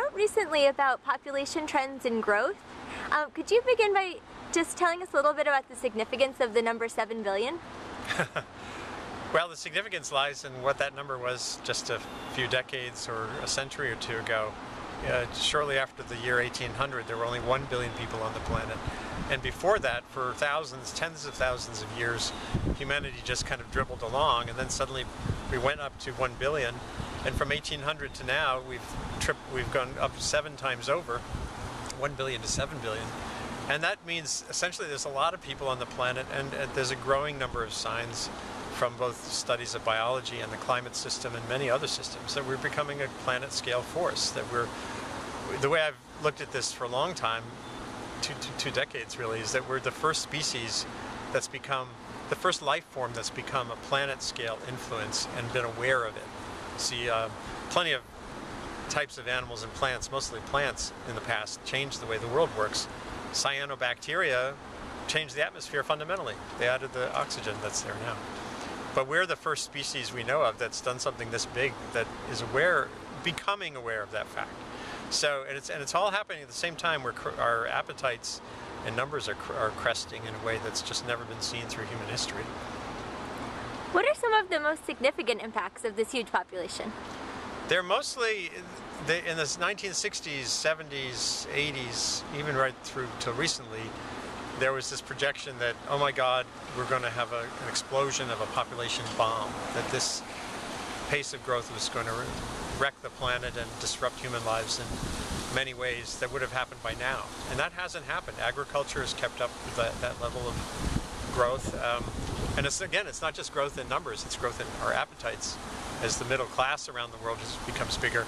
wrote recently about population trends and growth. Could you begin by just telling us a little bit about the significance of the number 7 billion? Well, the significance lies in what that number was just a few decades or a century or two ago. Shortly after the year 1800, there were only 1 billion people on the planet. And before that, for thousands, tens of thousands of years, humanity just kind of dribbled along, and then suddenly we went up to 1 billion. And from 1800 to now, we've gone up 7 times over, 1 billion to 7 billion. And that means essentially there's a lot of people on the planet, and there's a growing number of signs from both studies of biology and the climate system and many other systems that we're becoming a planet scale force. That the way I've looked at this for a long time, two decades really, is that we're the first species that's become, the first life form that's become a planet scale influence and been aware of it. See, plenty of types of animals and plants, mostly plants in the past, changed the way the world works. Cyanobacteria changed the atmosphere fundamentally. They added the oxygen that's there now. But we're the first species we know of that's done something this big, that is becoming aware of that fact. So, and it's all happening at the same time where our appetites and numbers are cresting in a way that's just never been seen through human history. What are some of the most significant impacts of this huge population? They're mostly in the 1960s, 70s, 80s, even right through till recently. There was this projection that, oh my God, we're going to have an explosion of a population bomb, that this pace of growth was going to wreck the planet and disrupt human lives in many ways that would have happened by now. And that hasn't happened. Agriculture has kept up with that level of growth. And it's not just growth in numbers, it's growth in our appetites as the middle class around the world becomes bigger.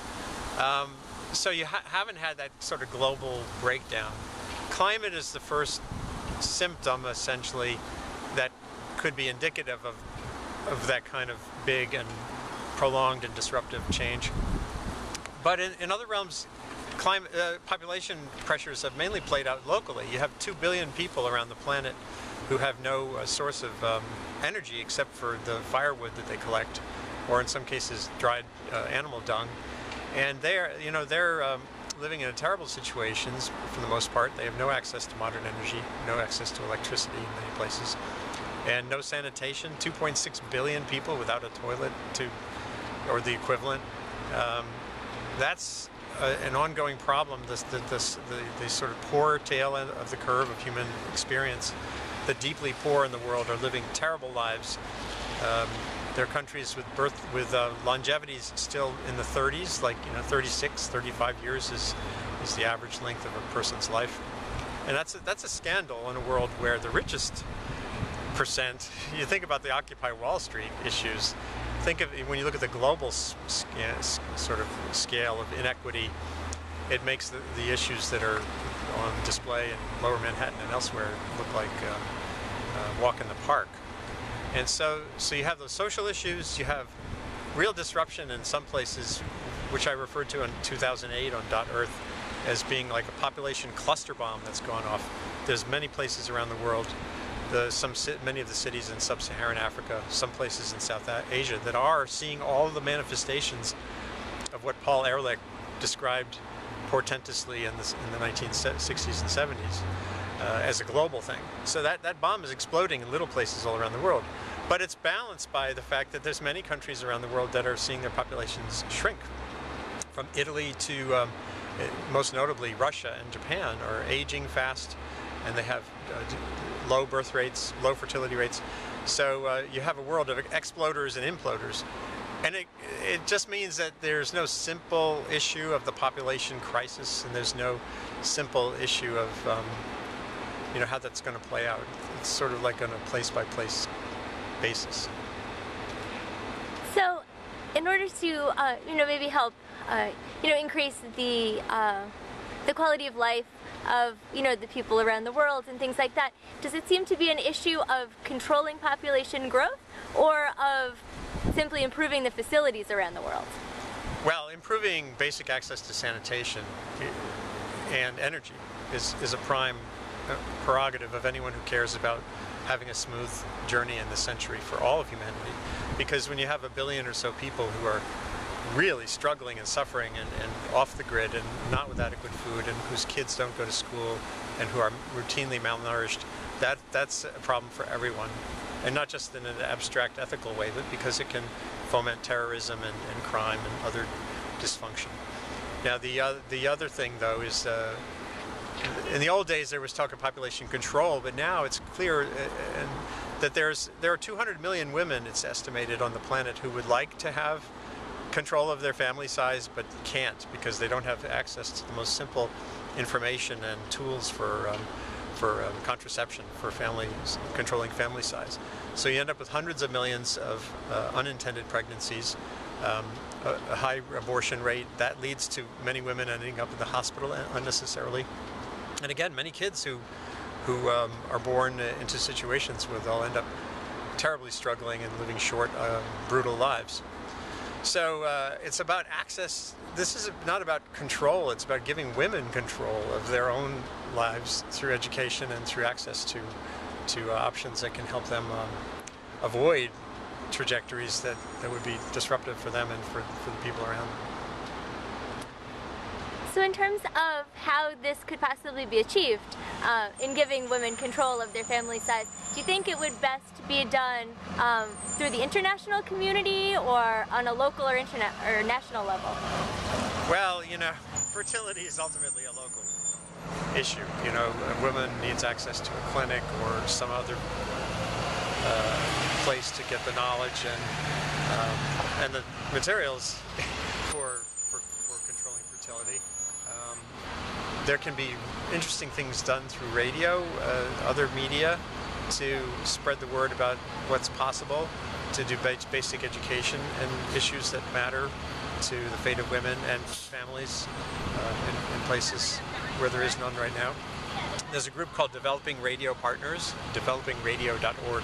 So you haven't had that sort of global breakdown. Climate is the first symptom, essentially, that could be indicative of that kind of big and prolonged and disruptive change. But in other realms, population pressures have mainly played out locally. You have 2 billion people around the planet who have no source of energy except for the firewood that they collect, or in some cases dried animal dung. And they're living in terrible situations for the most part. They have no access to modern energy, no access to electricity in many places, and no sanitation. 2.6 billion people without a toilet or the equivalent. That's an ongoing problem. The sort of poor tail end of the curve of human experience. The deeply poor in the world are living terrible lives. There are countries with longevities still in the 30s, like 36, 35 years is the average length of a person's life, and that's a scandal in a world where the richest percent. You think about the Occupy Wall Street issues. Think of when you look at the global sort of scale of inequity, it makes the issues that are on display in Lower Manhattan and elsewhere look like a walk in the park. And so you have those social issues, you have real disruption in some places, which I referred to in 2008 on .Earth as being like a population cluster bomb that's gone off. There's many places around the world, many of the cities in sub-Saharan Africa, some places in South Asia that are seeing all the manifestations of what Paul Ehrlich described portentously in the 1960s and 70s. As a global thing. So that bomb is exploding in little places all around the world. But it's balanced by the fact that there's many countries around the world that are seeing their populations shrink. From Italy to, most notably, Russia and Japan are aging fast, and they have low birth rates, low fertility rates. So you have a world of exploders and imploders. And it just means that there's no simple issue of the population crisis, and there's no simple issue of how that's going to play out. It's sort of like on a place-by-place basis. So, in order to, maybe help, increase the quality of life of, the people around the world and things like that, does it seem to be an issue of controlling population growth or of simply improving the facilities around the world? Well, improving basic access to sanitation and energy is a prime prerogative of anyone who cares about having a smooth journey in this century for all of humanity. Because when you have 1 billion or so people who are really struggling and suffering and off the grid and not with adequate food and whose kids don't go to school and who are routinely malnourished, that's a problem for everyone. And not just in an abstract ethical way, but because it can foment terrorism and crime and other dysfunction. Now the other thing though is in the old days there was talk of population control, but now it's clear that there are 200 million women, it's estimated, on the planet who would like to have control of their family size but can't because they don't have access to the most simple information and tools for contraception, for controlling family size. So you end up with hundreds of millions of unintended pregnancies, a high abortion rate that leads to many women ending up in the hospital unnecessarily, and again many kids who are born into situations where they'll end up terribly struggling and living short, brutal lives. So it's about access. This is not about control, it's about giving women control of their own lives through education and through access to options that can help them avoid trajectories that would be disruptive for them and for the people around them. So in terms of how this could possibly be achieved in giving women control of their family size, do you think it would best be done through the international community or on a local or national level? Well, you know, fertility is ultimately a local issue. You know, a woman needs access to a clinic or some other place to get the knowledge and the materials for controlling fertility. There can be interesting things done through radio, other media, to spread the word about what's possible, to do basic education and issues that matter to the fate of women and families in places where there is none right now. There's a group called Developing Radio Partners, developingradio.org,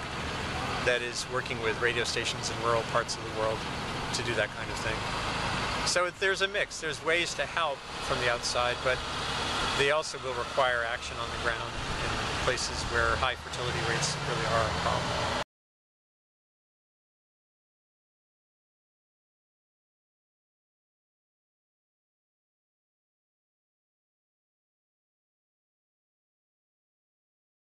that is working with radio stations in rural parts of the world to do that kind of thing. So there's a mix. There's ways to help from the outside, but they also will require action on the ground in places where high fertility rates really are a problem.